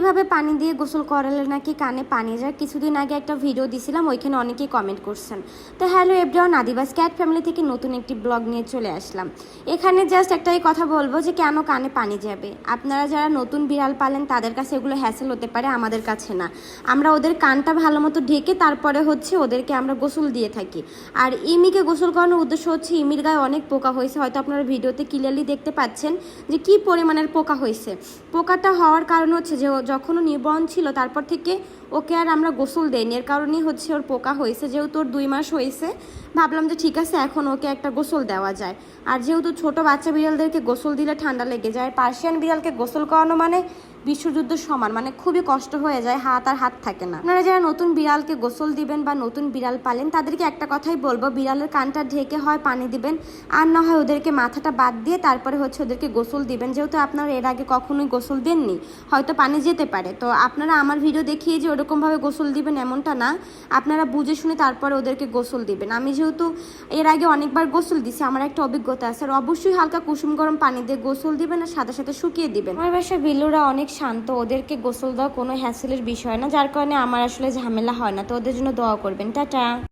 এইভাবে পানি দিয়ে গোসল করালে নাকি কানে পানি যায়। কিছুদিন আগে একটা ভিডিও দিছিলাম, ওইখানে অনেকেই কমেন্ট করছেন। তো হ্যালো এভরিওয়ান, আদিবাস ক্যাট ফ্যামিলি থেকে নতুন একটি ব্লগ নিয়ে চলে আসলাম। এখানে জাস্ট একটাই কথা বলবো যে কেন কানে পানি যাবে। আপনারা যারা নতুন বিড়াল পালেন তাদের কাছে এগুলো হ্যাসেল হতে পারে, আমাদের কাছে না। আমরা ওদের কানটা ভালো মতো ঢেকে তারপরে ওদেরকে আমরা গোসল দিয়ে থাকি। আর ইমিকে গোসল করানোর উদ্দেশ্য হচ্ছে ইমির গায়ে অনেক পোকা হয়েছে, হয়তো আপনারা ভিডিওতে ক্লিয়ারলি দেখতে পাচ্ছেন যে কি পরিমাণের পোকা হয়েছে। পোকাটা হওয়ার কারণ হচ্ছে যে যখন ও নিউবর্ন ছিল তারপর থেকে ওকে আর আমরা গোসল দেইনি, এর কারণেই ওর পোকা হয়েছে। যেহেতু ওর 2 মাস হয়েছে, ভাবলাম যে ঠিক আছে এখন ওকে একটা গোসল দেওয়া যায়। আর যেহেতু ছোট বাচ্চা বিড়ালদেরকে গোসল দিলে ঠান্ডা লেগে যায়, পার্সিয়ান বিড়ালকে গোসল করানো মানে বিশ্বযুদ্ধ সমান, মানে খুবই কষ্ট হয়ে যায়, হাত থাকে না। আপনারা যারা নতুন বিড়ালকে গোসল দিবেন বা নতুন বিড়াল পালেন তাদেরকে একটা কথাই বলবো, বিড়ালের কানটা ঢেকে হয় পানি দিবেন, আর না হয় ওদেরকে মাথাটা বাদ দিয়ে তারপরে ওদেরকে গোসল দিবেন। যেহেতু আপনারা এর আগে কখনোই গোসল দেননি, হয়তো পানি যেতে পারে। তো আপনারা আমার ভিডিও দেখিয়ে যে ওরকমভাবে গোসল দিবেন এমনটা না, আপনারা বুঝে শুনে তারপরে ওদেরকে গোসল দিবেন। আমি যেহেতু এর আগে অনেকবার গোসল দিছি, আমার একটা অভিজ্ঞতা আছে। আর অবশ্যই হালকা কুসুম গরম পানি দিয়ে গোসল দিবেন আর সাথে সাথে শুকিয়ে দিবেন। আমার বাসায় বিল্লুরা অনেক শান্ত, ওদেরকে গোসল দেওয়া কোনো হ্যাসেলের বিষয় না, যার কারণে আমার আসলে ঝামেলা হয় না। তো ওদের জন্য দোয়া করবেন। টাটা।